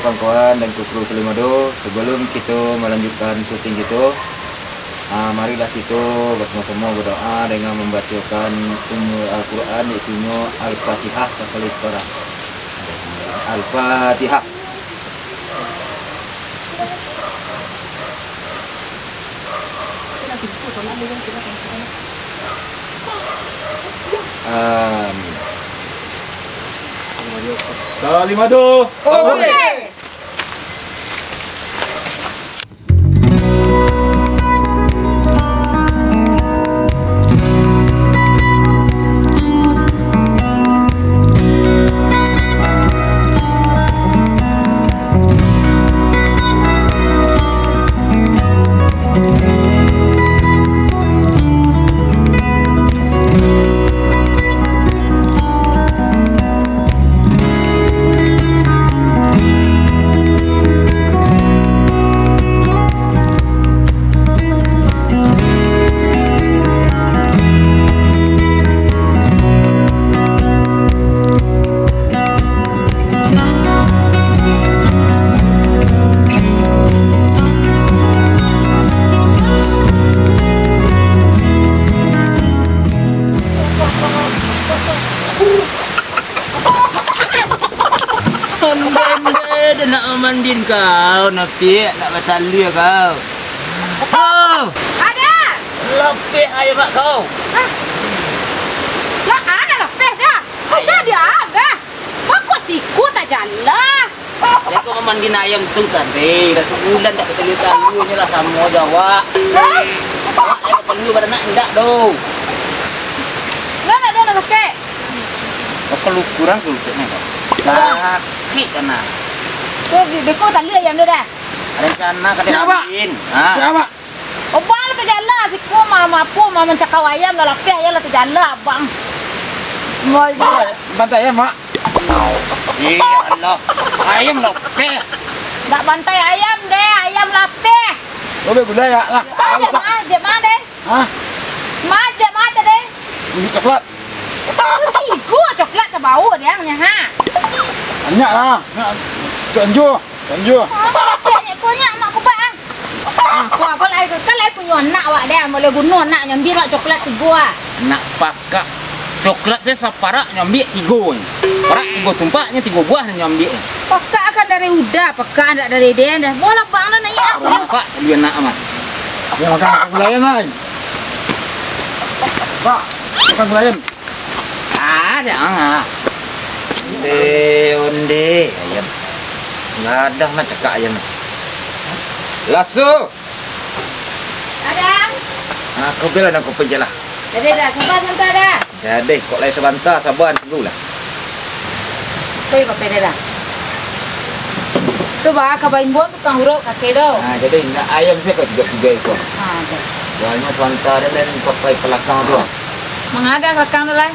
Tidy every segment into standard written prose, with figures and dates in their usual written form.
kawan-kawan dan kru Selimado, sebelum kita melanjutkan syuting gitu, marilah kita bersama-sama berdoa dengan membacakan Al-Quran, yaitu Al-Fatihah sekali sekarang. Al-Fatihah. Salimado. Oke. Dia nak memandiin kau, Nafi, nak bertali kau. So, Ada. lepih ayam mak kau. Lah ana lepeh dah. Ada dia agak. Kok siku tak jalan. Dia kau memandiin ayam tu tadi. Dah sebulan tak bertali-talinya lah sama Jawa. Awak yang bertali pada nak enggak doh. Lah ada nak sakit. Kalau kurang kulitnya kau. Sakit kan nak. Tu beko tak lihat ayam tu dah. Rencana kada Ya, Pak. main. Ya, Pak. Abang lah terjalan. Siku mama mencakau ayam lah lepeh ayam lah terjalan abang. Moi. Bantai ya, Mak. Ya Allah. Ayam lepih. Tak bantai ayam deh, ayam lepeh. Oh, gula ya lah. Jep mana deh? Hah? Jep mana deh? Ini coklat. Tiga coklat terbau dia punya ha. Banyak lah. Tunjuk. Konyak mak kubat ah. Kau lai punya anak awak dia boleh guna anak nyambil lah coklat tiga. Nak pakak coklat saya separak nyambil tiga. Parak tiga tumpaknya tiga buah nyambil. Pakak akan dari udah, pakak ada dari dia dah. Bola bang dah naik aku. Pak dia nak amat. Ya, makan gulayan lah. Pak, makan gulayan. Ada ah. Onde ayam. Enggak ada mah cekak ayam. Lasso. Ada. Aku bilang aku penjela. Jadi dah sabar sebentar dah. Jadi kok lain sebentar sabar dulu lah. Kau ikut pede dah. Tu bah kabain buat tukang huruf kakek dah. Jadi nak ayam saya kau tiga itu. Ada. Soalnya sebentar dan pakai pelakang tu. Mengadang rekang tu lah.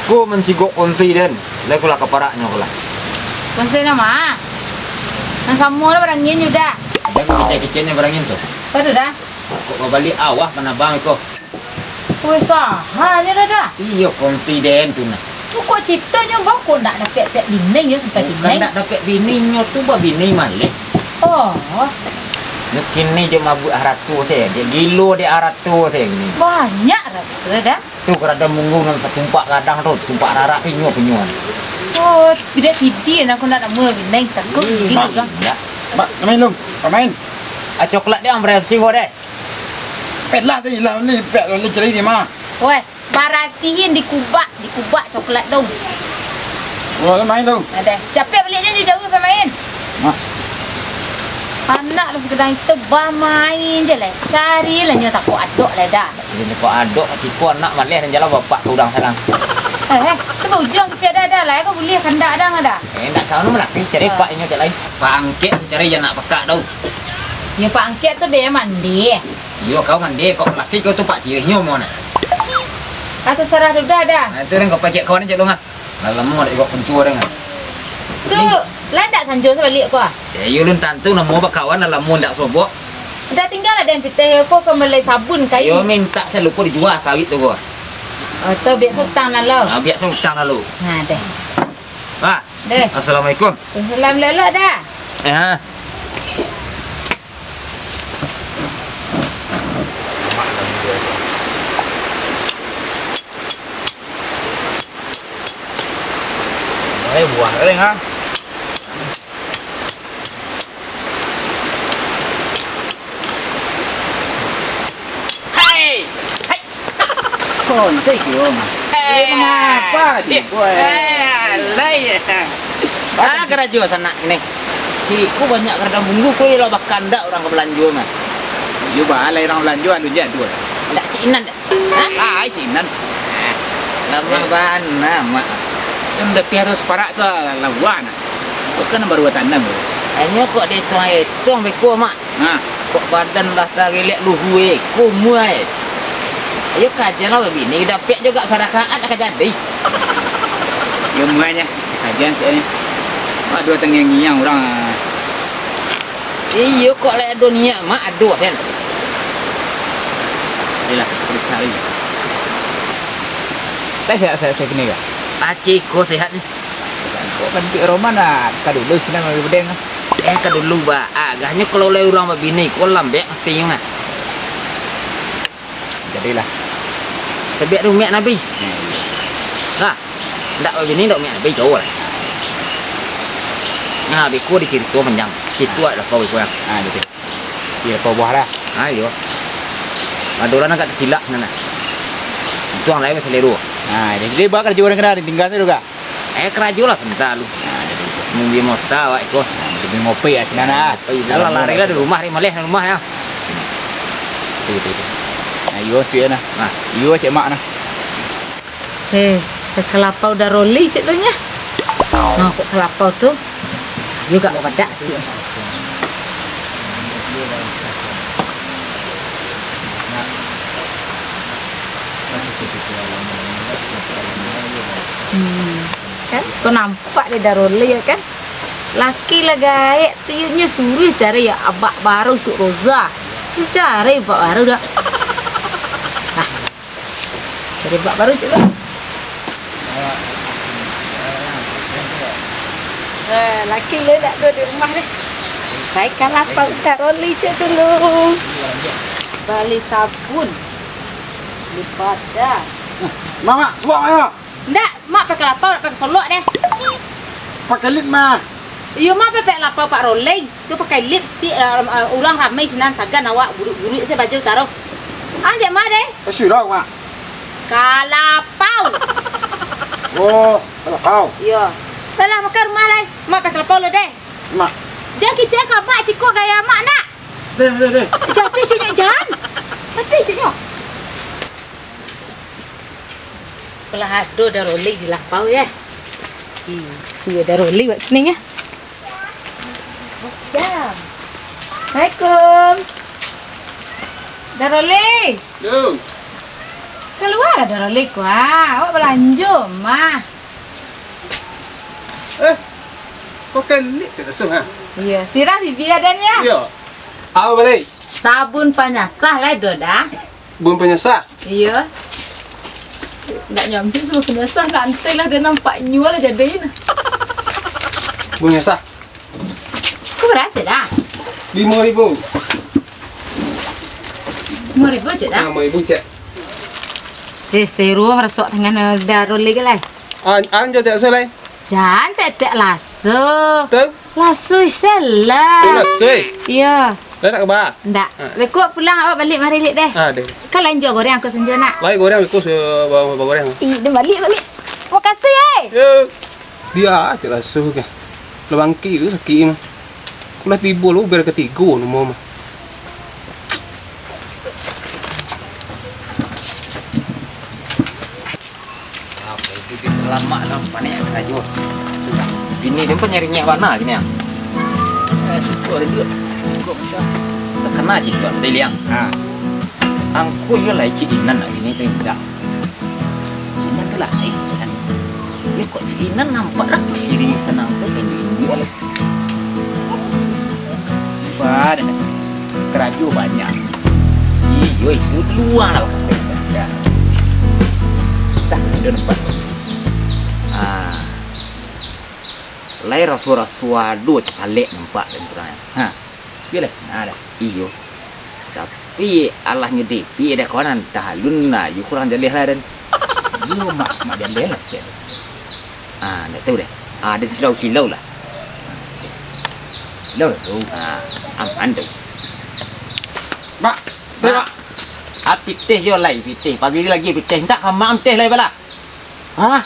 Ku mencigok konsi dan lai kula keparaknya kula. Konsen nama. Yang semua dah berangin juga. Dan kecil-kecilnya berangin so. Kau tu dah. Kok balik awah panabang iko. Woi sahanya dah dah. Iyo konsiden tu nak. Tu kok ceritanya bang kau nak dapat bini ya sampai Bukan bini. nak dapat bininya tu bah bini malik. Oh, Mungkin ni dia mabuk aratu saya. Dia gilo dia aratu saya ni. banyak rasa dah. Tu kerada munggung dalam setumpak kadang tu, tumpak rarak pinyo-pinyoan. Oh, tidak pidi nak aku nak nama bini takut gitu dah. Ya. Pak, main lu. Main. Coklat dia ambil cinggo deh. Pet lah tadi lah ni pet lu ceri ni mah. Woi, barasihin di kubak coklat dong. Oh, main lu. Ada. Capek baliknya dia jauh main. Mah. Anak lah sekedar itu main je lah. Carilah nyo takut adok lah dah. Ini kok adok ciku anak malih dan jalan bapak udang sarang. Tu bujang kecil dah lah. Kau boleh kandak dah ada. Tak tahu nama laki cari pak ini cak lain. Pak angket cari jangan nak pekak dah. Ya Pak Angket tu dia mandi. Yo kau mandi kau laki kau tu pak cirihnya mana? Atau serah tu dah. Nah, itu orang kau pakai kawan aja dong ah. Lalu mau ada ikut pencur dengan. Tu landak sanjung sebalik kau. Ya, yulun tantu nak mau berkawan dalam mau ndak sobok. Dah tinggal ada yang pitih kau kemelai sabun kayu. Yo minta saya lupa dijual sawit tu gua. Tu biar sultan lah lo. Biar saya utang lalu. Ha deh. Pak. Deh. Assalamualaikum. Salam lelok dah. Ya. Buang kering ha. Hai. Hai. Kon cai kiom. Mengapa sih boy? Alay. Ah, kerajo sana nih. Ciku banyak kerja bumbu kue lo bakal ndak orang ke belanja mah. Yo balai orang belanja anu jadul. Ndak cinan dah. Ah, cinan. Lama ban nama. Udah pihak separak tu lawan. Bukan baru tanam. Hanya kok dia tuang beko mak. Nah, Kok badan lah tak relak luhue, kumuai. Ayo kajian lah bini, dapat juga sarakaan akan jadi. yo muanya. Kajian sini. Dua tengeng-ngeng orang. Iyo kok lek dunia mak aduh kan. Inilah percaya. Saya kini ke? Aciko sehat ni. Kok kan di Roma nak kadulu sini mau bedeng. Ka dulu ba, agaknya kalau le orang bini kok lambek tinggal. Jadilah. Tapi ada umat Nabi. Nah, ndak bini ndak umat Nabi jauh lah. Nah, beku dicerita panjang. Cerita ada kau ikut. Gitu. Iya, kau buah dah. Ayo. Adoran agak tersilap nana. Tuang lain seleru. Jadi bakal kerja orang kena tinggal tu juga. Kerajo lah sebentar lu. Jadi Mungkin mau tahu ikut. demi ngopi ya sini nah. Kalau lari lah di rumah, di malih di rumah ya. Itu. Yo sih nah. Yo cek mak nah. Kelapa udah roli cek lo nya. Nah, kok kelapa tuh juga pada sih. Kan kau nampak dia dah roli ya kan. Laki lah gaek tiunya suruh cari ya abak baru untuk Roza. Cari abak baru dah. Cari abak baru cik lah. Laki le nak duduk di rumah ni. Baikkan apa udah roli cik dulu. Beli sabun. Beli pada. Mama, buat mana? Ndak, mak pakai lapau nak pakai solok deh. Pakai lip mah. Iyo mak pakai lapau pak rolling. Tu pakai lipstick ulang ramai sinan sagan awak buruk-buruk saya baju taruh. Anjak mah deh. Kasih dah mak. Kalapau. Oh, kalau Iyo. Salah makan rumah lain. Mak pakai lapau lo deh. mak. Jangan kicau kau mak cikgu gaya mak nak. Deh. Jadi sini jangan. Jadi sini. Pelah ado dah rolling di lapau ya. Sudah dah rolling buat sini ya. Jam. Assalamualaikum. Dah rolling. Yo. Keluar dah rolling ku. Awak belanja mah. Pakai lip tak rasa ha? Iya, sirah bibi ada ni ya. Ya. Apa balik? Sabun penyasah lah dah. Bun penyesat. Iya. Nak nyambil semua penyasah nanti lah dia nampak nyual lah jadiin. Bun penyesat. Kau berapa dah? 5,000. 5,000 je dah. 5,000 cek. Seru merasuk dengan daruli ke lah. An jo tak selai. Jangan tak lasso. Tu. Lasso salah. Tu lah sei. Iya. Dah nak ke ba? Ndak. Beku pulang awak balik mari lik deh. Deh. Kan lain jual goreng aku senja nak. Lai goreng aku bawa goreng. Dia balik. Makasih Yo. Dia tak rasa ke. Lebangki tu sakit mah. Kulah tiba lu biar ketiga nama mah. Lama dong, panik kerajo. Bini dia pun nyarinya mana gini ya? Syukur dulu. Syukur bisa. Terkena cerita dari liang. Angku yo lai cik Inan nak gini tu tidak. Inan tu lah kan. Dia kok cik Inan nampak lah kiri senang tu kan ini oleh. Wah, ada kerajo banyak. Iyo itu luang lah. Dah, ada nampak. Lai rasa-rasa dua tersalek nampak dan terang. Ha. Biar lah. Ada. Iyo. Tapi Allahnya depi ada kawanan tahalun lah. You kurang jalih lah dan. You mak jalih lah. Tak tahu deh. Ada silau-silau lah. Silau lah tu. Aman tu. Mak, teh mak. Pitih yo lai pitih. Pagi lagi pitih. Tak mak teh lai bala. Hah?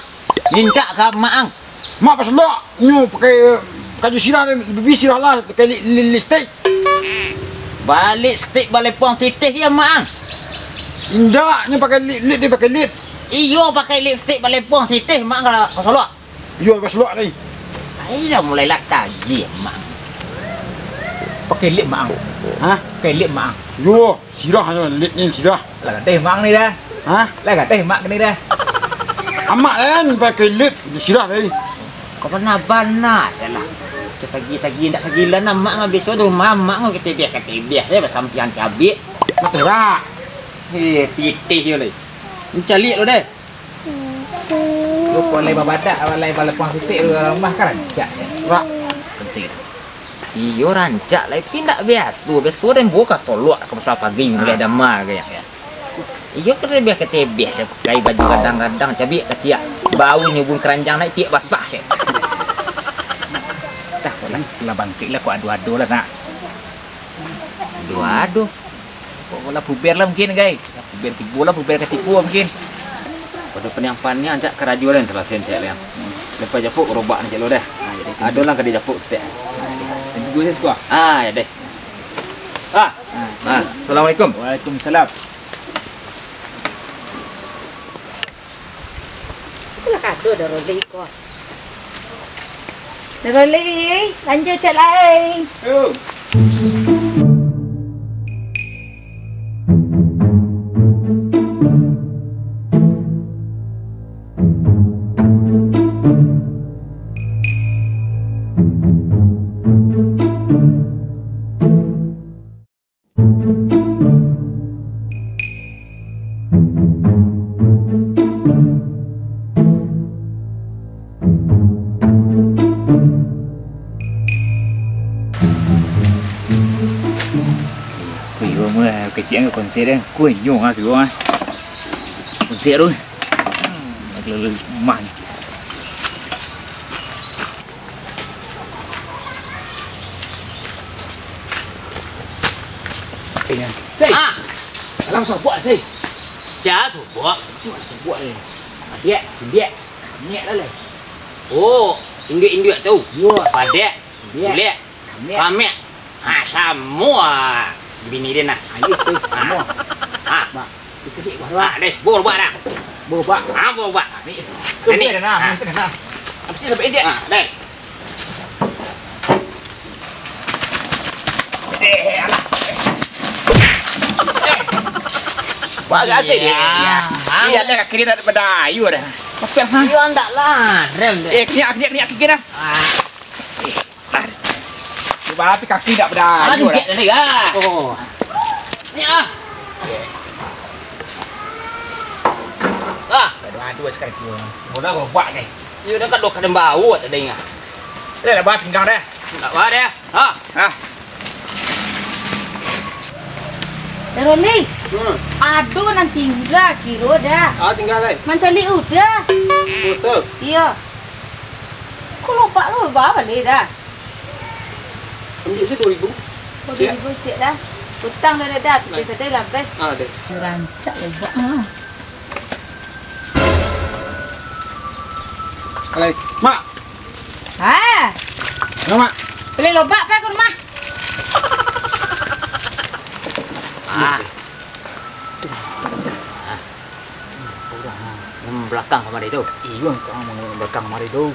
Minta ke mak. Mak pas lo nyu pakai kaju sirah lebih sirah lah pakai listrik. Balik stick balik puang sitih ya mak. Indah nyu pakai lid dia pakai lid. Iyo pakai lipstick balik puang sitih mak kalau kesolok. Yo pas lo ni. Ai dah mulai lah kaji mak. Pakai lip mak. Hah? Pakai lip mak. Yo sirah lid ni sirah. Lah teh mak ni dah. Hah? Lah teh mak ni dah. Amak kan pakai lid sirah ni. Kau pernah banat lah. Tagi-tagi nak kegilan nak mak ngabis tu mak ngau ketebih ya bersampian cabai. Matera. Pitih yo le. Mencalik lo deh. Lu boleh babadak balai puang sitih rumah kan rancak. Rak. Pensir. Iyo rancak lai pindak biasa dan buka solok ke pasal pagi mulai dama kayak ya. Iyo ketebih saya pakai baju kadang-kadang cabai ketiak bau nyubung keranjang naik tiak basah saya. Dah lah bantik lah kau adu-adu lah nak. Adu-adu. Kau lah puber lah mungkin guys. Puber tipu lah puber ketipu mungkin. Pada penyampaannya ajak ke radio dan selesai cek liang. Lepas japuk robak ni cek lo dah. Ada lah kena japuk setiap. Gue saya suka. Ya deh. Assalamualaikum. Waalaikumsalam. Itulah kado dah Rolly kau. Rolly, lanjut cek lain. Kecil ke konser dah, kuih nyong ah tu ah. Konser tu, lalu mah. Tengah. Langsung buat sih. Siapa tu buat? Buat ni. Dia. Ni lah le. Oh, India tu. Yo, Padek. Dia. Kami. Semua. Bini dia nak. Ayo tu. Semua. Mak. Itu dia buat. Deh, buat dah. Buat. Buat. Ini dah nak, mesti nak. Apa sih sampai je? Deh. Alah. Bagai asyik dia. Iya dah kaki dah berdayu dah. Apa hang? You andak lah. Rem deh. Kena kaki dah. Coba tapi kaki tak berdayu dah. Ni ah. Oh. Ni ah. Dua sekali tu. Bola kau buat ni. You dah kadok kadang bau tak dengar. Dah buat pinggang dah. Tak buat dia. Rolly, aduh nanti tinggal kiro dah. Tinggal lagi. Mencari udah. Betul. Iya. Kau lupa lu berapa ni dah? Ambil saya 2000. Kau ibu cik dah. Utang dah dah. Kita tadi lambat. Ada. Rancak lebat. Alai. Mak. Ya, Mak. Beli lobak apa ke rumah? Yang belakang kamar itu. Iyo kau belakang mari tu.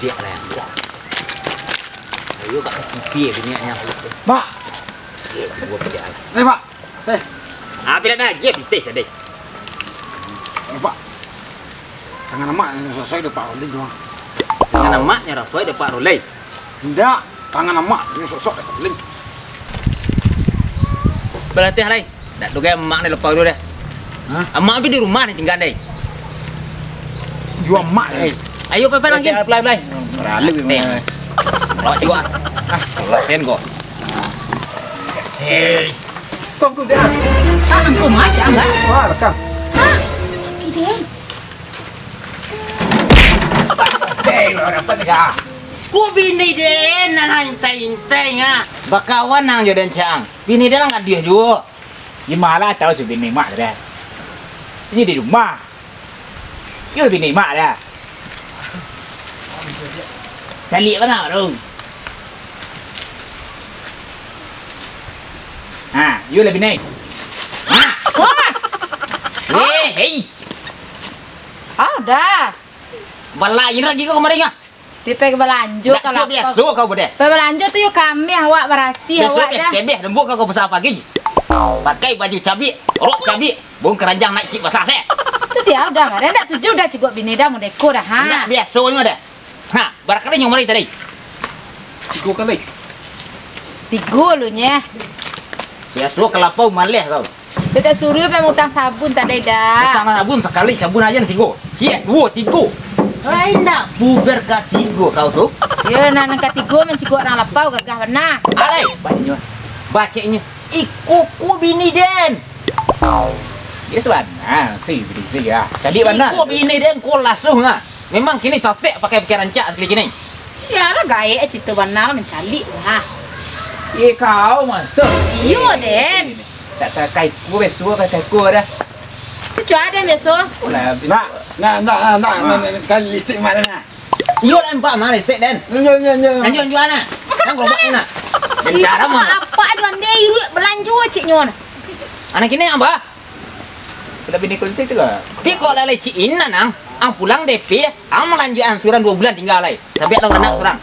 Dia lah yang buat. Ayo kat kupi bininya. Mak. Dia buat dia. Mak. Teh. Bila dah je pitih tadi. Pak. Tangan mak sesuai depan Rolly doang. Tangan emaknya rasoi depan Rolly. Tidak, tangan mak sok-sok depan Rolly. Berlatih lai. Dak duga emak ni lepas tu dah. Emak tapi di rumah ni tinggal ni. Jual mak ni. Ayo pepe lagi. Play. Ralik memang. Lo juga. Lo sen kok. Hei. Kong tu dia. Angkum aja enggak? Wah, rekam. Kiden. Lo dapat enggak? Ku bini den nan hintai nga. Bakawan nang jodan cang. Bini den nang dia juga. Gimana tahu si bini mak dah. Ini di rumah. Ini bini mak dah. Cari mana tu? You lebih naik. Hei. Dah. Balai lagi kau kemarin ah. Dipek belanjo kalau biasa kau boleh. Belanjo tu yuk kami awak berasi awak dah. Tebeh lembut kau besar pagi. Pakai baju cabi, rok cabi, bung keranjang naik cik basah saya. Itu dia udah mah. Dah tujuh dah cukup bini dah mau deko dah. Enggak biasanya dah. Barangkali yang mari tadi. Tiga kali. 3 lu nya. Biasa kelapau malih kau. Beda suruh pe utang sabun tadi dah. Utang sabun sekali sabun aja nih 3. Cie, 2, 3. Lain dah buber ke 3 kau su. Ya nan ketiga mencikuk orang lapau gagah benar. Alai, bacanya. Ikuku bini den. Yes mana? Si bini ya. Jadi mana? Iku bini den ku langsung ah. Memang kini sasek pakai pikiran cak sekali kini. Ya lah gaya cerita benar mencalik lah. Kau masuk. Iyo den. Tak kai ku besok kai ku dah. Tu ada besok. Nak kan listrik mana nak? Iyo lempak mana stek den. Lanjut ana. Nang gerobak ina. Cara apa ada ande iru belanjo cik nyon. Anak kini apa? Kita bini konsep tu ke? Ti kok lalai cik ina nang. Ang pulang DP, ang melanjut ansuran 2 bulan tinggal lai. Tapi ada anak surang.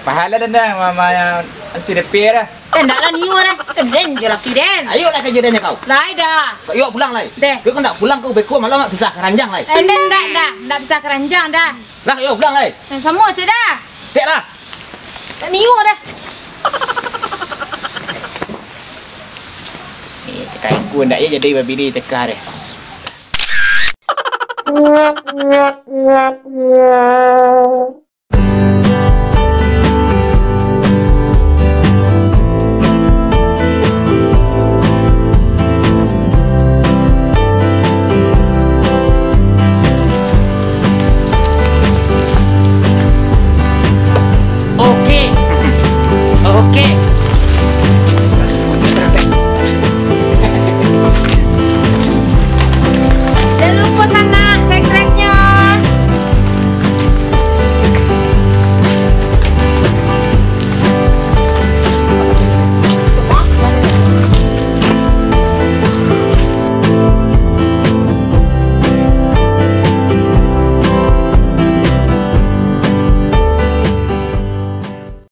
Pahala dan mama yang sudah dah. Ndak lah niu dah. Den je laki den. Ayo lah kejadiannya kau. Lai dah. Yuk pulang lai. Deh. Kau ndak pulang kau beko malah mak bisa keranjang lai. Ndak bisa keranjang dah. Lah yuk pulang lai. Semua je dah. Dek lah. Niu dah. Kai ku ndak ya jadi bini tekar deh. Yeah.